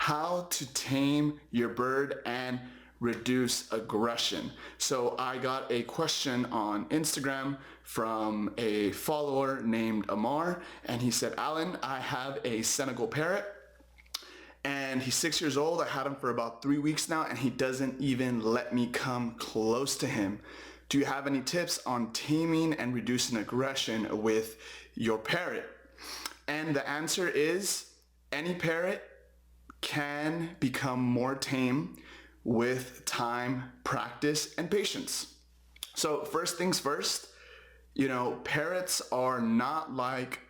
how to tame your bird and reduce aggression. So I got a question on Instagram from a follower named Amar, and he said, Alan, I have a Senegal parrot and he's 6 years old. I had him for about 3 weeks now and he doesn't even let me come close to him. Do you have any tips on taming and reducing aggression with your parrot? And the answer is any parrot can become more tame with time, practice, and patience. So first things first, parrots are not like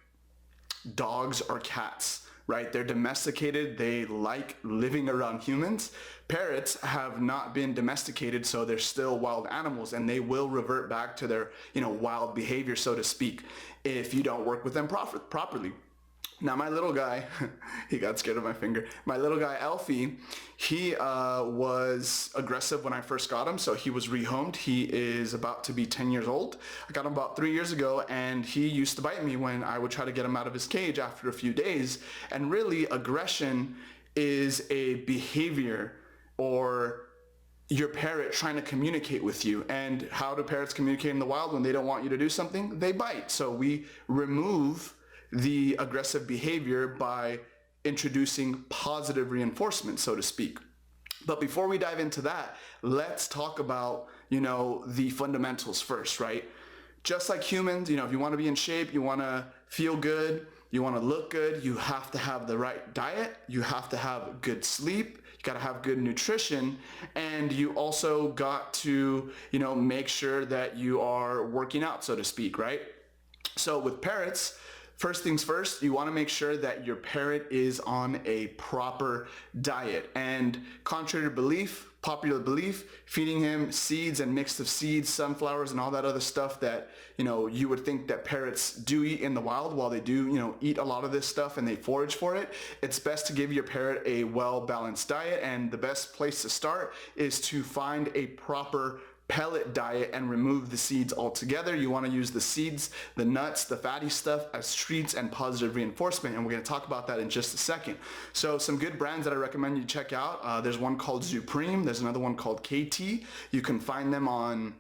dogs or cats, right? They're domesticated. They like living around humans. Parrots have not been domesticated, so they're still wild animals, and they will revert back to their, wild behavior, so to speak, if you don't work with them properly. Now my little guy, he got scared of my finger. My little guy, Elfie, he was aggressive when I first got him, so he was rehomed. He is about to be 10 years old. I got him about 3 years ago, and he used to bite me when I would try to get him out of his cage after a few days. And really, aggression is a behavior or your parrot trying to communicate with you. And how do parrots communicate in the wild when they don't want you to do something? They bite. So we remove the aggressive behavior by introducing positive reinforcement, so to speak. But before we dive into that, let's talk about, the fundamentals first, right? Just like humans, if you want to be in shape, you want to feel good, you want to look good, you have to have the right diet, you have to have good sleep, you got to have good nutrition, and you also got to, make sure that you are working out, so to speak, right? So with parrots, first things first, you want to make sure that your parrot is on a proper diet. And contrary to popular belief, feeding him seeds and mixed of seeds, sunflowers, and all that other stuff that, you would think that parrots do eat in the wild, while they do, eat a lot of this stuff and they forage for it, it's best to give your parrot a well-balanced diet. And the best place to start is to find a proper pellet diet and remove the seeds altogether. You want to use the seeds, the nuts, the fatty stuff as treats and positive reinforcement, and we're going to talk about that in just a second. So some good brands that I recommend you check out, there's one called Supreme, there's another one called KT. You can find them on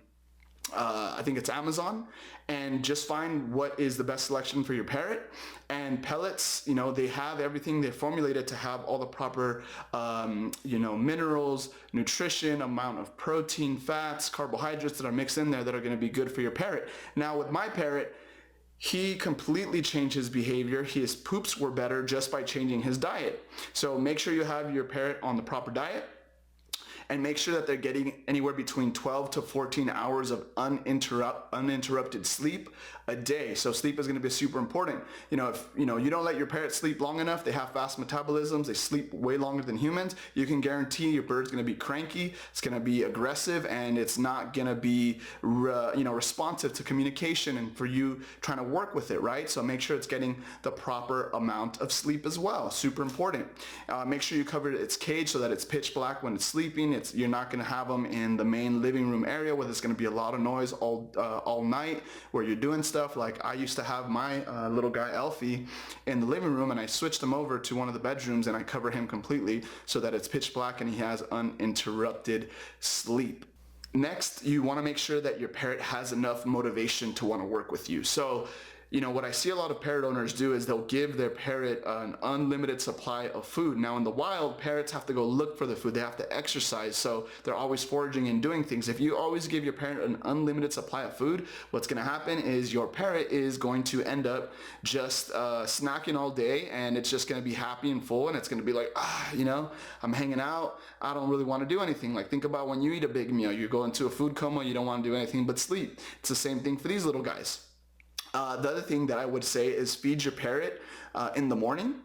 I think it's Amazon, and just find what is the best selection for your parrot. And pellets, they have everything. They're formulated to have all the proper, minerals, nutrition, amount of protein, fats, carbohydrates that are mixed in there that are going to be good for your parrot. Now with my parrot, he completely changed his behavior. His poops were better just by changing his diet. So make sure you have your parrot on the proper diet, and make sure that they're getting anywhere between 12 to 14 hours of uninterrupted sleep a day. So sleep is going to be super important. If you don't let your parrot sleep long enough, they have fast metabolisms, they sleep way longer than humans, you can guarantee your bird's going to be cranky, it's going to be aggressive, and it's not going to be responsive to communication and for you trying to work with it, right? So make sure it's getting the proper amount of sleep as well. Super important. Make sure you cover its cage so that it's pitch black when it's sleeping. You're not going to have them in the main living room area where there's going to be a lot of noise all night where you're doing stuff. Like I used to have my little guy Elfie in the living room, and I switched him over to one of the bedrooms and I cover him completely so that it's pitch black and he has uninterrupted sleep. Next, you want to make sure that your parrot has enough motivation to want to work with you. So what I see a lot of parrot owners do is they'll give their parrot an unlimited supply of food. Now in the wild, parrots have to go look for the food. They have to exercise, so they're always foraging and doing things. If you always give your parrot an unlimited supply of food, what's going to happen is your parrot is going to end up just snacking all day, and it's just going to be happy and full, and it's going to be like, I'm hanging out. I don't really want to do anything. Like think about when you eat a big meal, you go into a food coma, you don't want to do anything but sleep. It's the same thing for these little guys. The other thing that I would say is feed your parrot in the morning.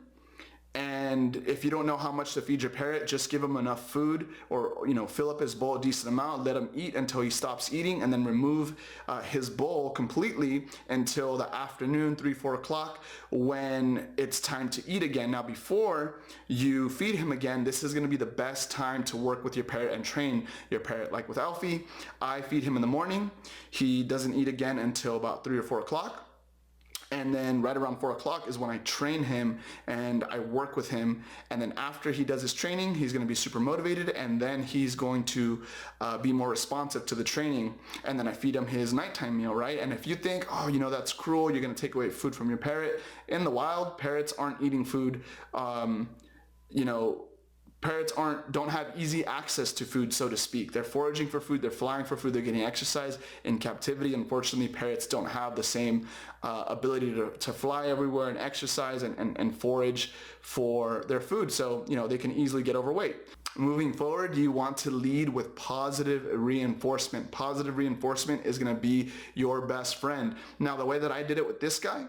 And if you don't know how much to feed your parrot, just give him enough food, or fill up his bowl a decent amount, let him eat until he stops eating, and then remove his bowl completely until the afternoon, 3-4 o'clock, when it's time to eat again. Now before you feed him again, this is going to be the best time to work with your parrot and train your parrot. Like with Elfie, I feed him in the morning. He doesn't eat again until about 3 or 4 o'clock. And then right around 4 o'clock is when I train him and I work with him. And then after he does his training, he's going to be super motivated, and then he's going to be more responsive to the training. And then I feed him his nighttime meal, right? And if you think, oh, you know, that's cruel, you're going to take away food from your parrot. In the wild, parrots aren't eating food, you know, parrots don't have easy access to food, so to speak. They're foraging for food, they're flying for food, they're getting exercise. In captivity, unfortunately, parrots don't have the same ability to fly everywhere and exercise and forage for their food. So, you know, they can easily get overweight. Moving forward, you want to lead with positive reinforcement. Positive reinforcement is going to be your best friend. Now, the way that I did it with this guy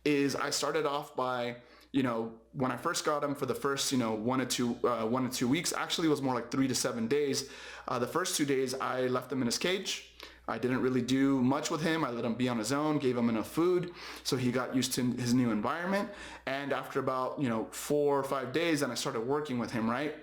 is I started off by, you know, when I first got him for the first, you know, 1 to 2 weeks, actually it was more like 3 to 7 days. The first 2 days I left him in his cage. I didn't really do much with him. I let him be on his own, gave him enough food so he got used to his new environment. And after about, you know, 4 or 5 days, then I started working with him, right?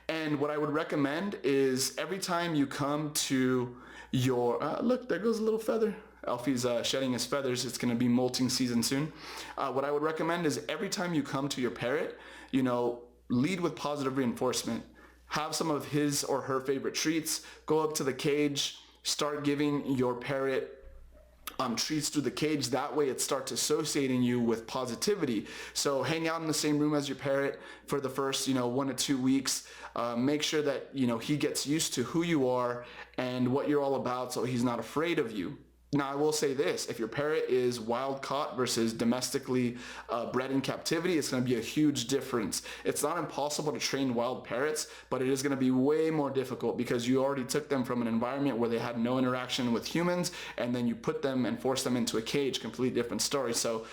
And what I would recommend is every time you come to your, look, there goes a little feather. Elfie's shedding his feathers. It's going to be molting season soon. What I would recommend is every time you come to your parrot, you know, lead with positive reinforcement. Have some of his or her favorite treats. Go up to the cage. Start giving your parrot treats through the cage. That way it starts associating you with positivity. So hang out in the same room as your parrot for the first, you know, 1 to 2 weeks. Make sure that, you know, he gets used to who you are and what you're all about, so he's not afraid of you. Now, I will say this, if your parrot is wild caught versus domestically bred in captivity, it's going to be a huge difference. It's not impossible to train wild parrots, but it is going to be way more difficult because you already took them from an environment where they had no interaction with humans, and then you put them and force them into a cage. Completely different story. So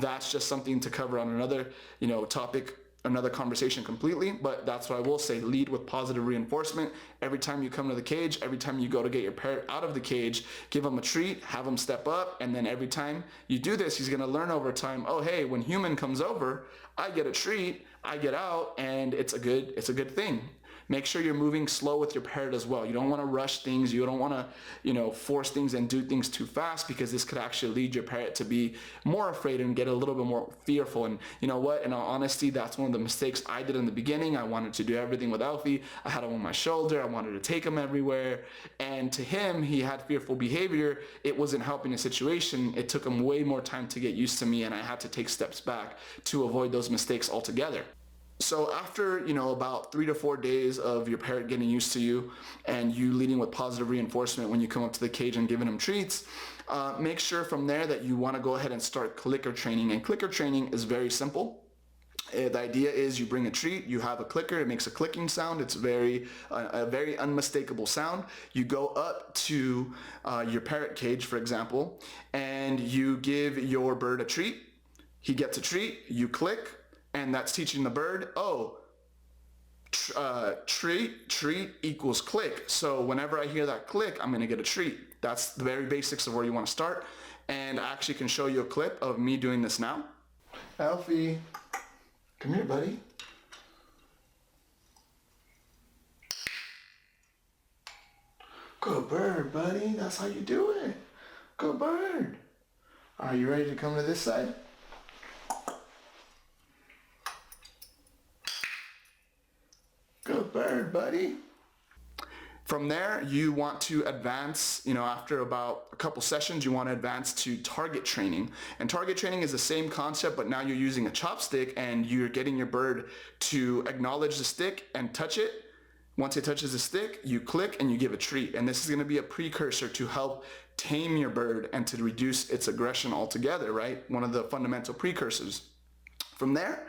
that's just something to cover on another, you know, topic, another conversation completely. But that's what I will say. Lead with positive reinforcement. Every time you come to the cage, every time you go to get your parrot out of the cage, give him a treat, have him step up, and then every time you do this, he's going to learn over time, oh, hey, when human comes over, I get a treat, I get out, and it's a good thing. Make sure you're moving slow with your parrot as well. You don't want to rush things. You don't want to, you know, force things and do things too fast, because this could actually lead your parrot to be more afraid and get a little bit more fearful. And you know what? In all honesty, that's one of the mistakes I did in the beginning. I wanted to do everything with Elfie. I had him on my shoulder. I wanted to take him everywhere. And to him, he had fearful behavior. It wasn't helping the situation. It took him way more time to get used to me, and I had to take steps back to avoid those mistakes altogether. So after, you know, about 3 to 4 days of your parrot getting used to you and you leading with positive reinforcement when you come up to the cage and giving him treats, make sure from there that you want to go ahead and start clicker training. And clicker training is very simple. The idea is you bring a treat, you have a clicker, it makes a clicking sound. It's a very unmistakable sound. You go up to your parrot cage, for example, and you give your bird a treat. He gets a treat, you click, and that's teaching the bird, oh, treat equals click. So whenever I hear that click, I'm going to get a treat. That's the very basics of where you want to start. And I actually can show you a clip of me doing this now. Elfie, come here, buddy. Good bird, buddy. That's how you do it. Good bird. Are you ready to come to this side? Good bird, buddy. From there, you want to advance, you know, after about a couple sessions, you want to advance to target training. And target training is the same concept, but now you're using a chopstick and you're getting your bird to acknowledge the stick and touch it. Once it touches the stick, you click and you give a treat. And this is going to be a precursor to help tame your bird and to reduce its aggression altogether, right? One of the fundamental precursors. From there,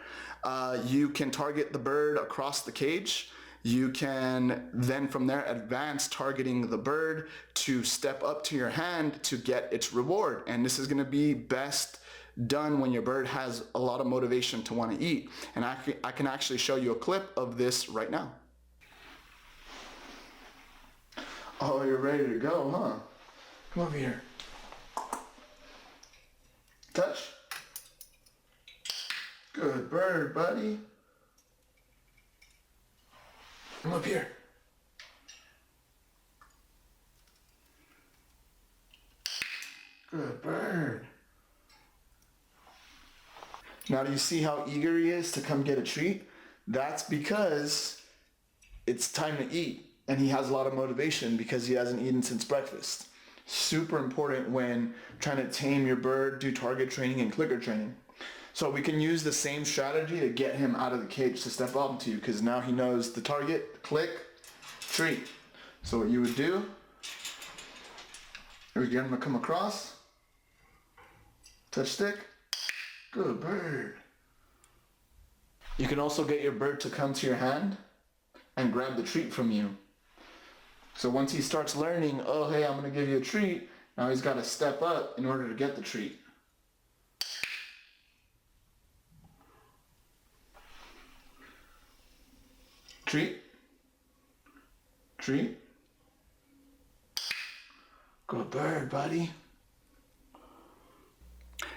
you can target the bird across the cage. You can then from there advance targeting the bird to step up to your hand to get its reward. And this is going to be best done when your bird has a lot of motivation to want to eat. And I can actually show you a clip of this right now. Oh, you're ready to go, huh? Come over here. Touch. Good bird, buddy. Come up here. Good bird. Now do you see how eager he is to come get a treat? That's because it's time to eat, and he has a lot of motivation because he hasn't eaten since breakfast. Super important when trying to tame your bird, do target training and clicker training. So we can use the same strategy to get him out of the cage to step up to you, because now he knows the target, click, treat. So what you would do is get him to come across, touch stick, good bird. You can also get your bird to come to your hand and grab the treat from you. So once he starts learning, oh hey, I'm going to give you a treat, now he's got to step up in order to get the treat. Treat. Treat. Good bird, buddy.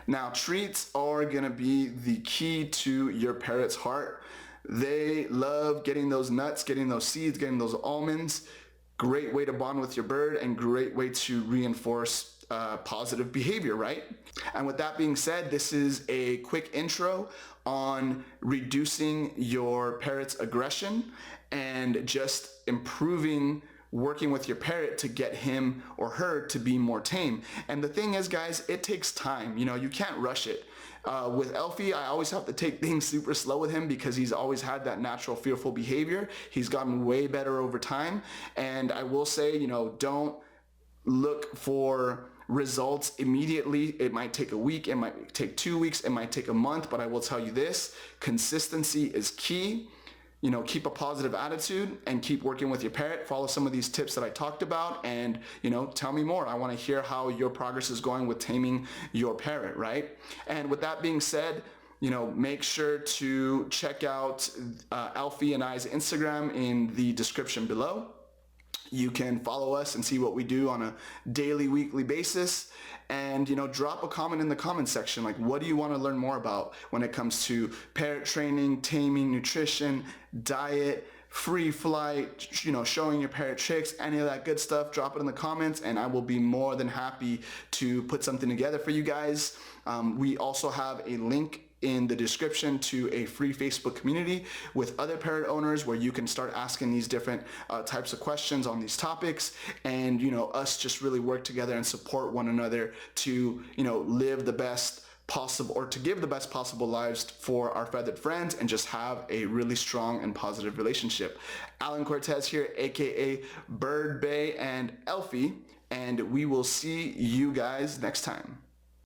Now, treats are going to be the key to your parrot's heart. They love getting those nuts, getting those seeds, getting those almonds. Great way to bond with your bird and great way to reinforce positive behavior, right? And with that being said, this is a quick intro on reducing your parrot's aggression and just improving working with your parrot to get him or her to be more tame. And the thing is, guys, it takes time. You know, you can't rush it. With Elfie, I always have to take things super slow with him because he's always had that natural fearful behavior. He's gotten way better over time. And I will say, you know, don't look for results immediately. It might take a week, it might take 2 weeks, it might take a month, but I will tell you this, consistency is key. You know, keep a positive attitude and keep working with your parrot. Follow some of these tips that I talked about and, you know, tell me more. I want to hear how your progress is going with taming your parrot, right? And with that being said, you know, make sure to check out Elfie and I's Instagram in the description below. You can follow us and see what we do on a daily, weekly basis. And, you know, drop a comment in the comment section. Like, what do you want to learn more about when it comes to parrot training, taming, nutrition, diet, free flight, you know, showing your parrot tricks, any of that good stuff. Drop it in the comments and I will be more than happy to put something together for you guys. We also have a link in the description to a free Facebook community with other parrot owners where you can start asking these different types of questions on these topics, and, you know, us just really work together and support one another to, you know, live the best possible, or to give the best possible lives for our feathered friends and just have a really strong and positive relationship. Alan Cortez here, aka Bird Bay and Elfie, and we will see you guys next time.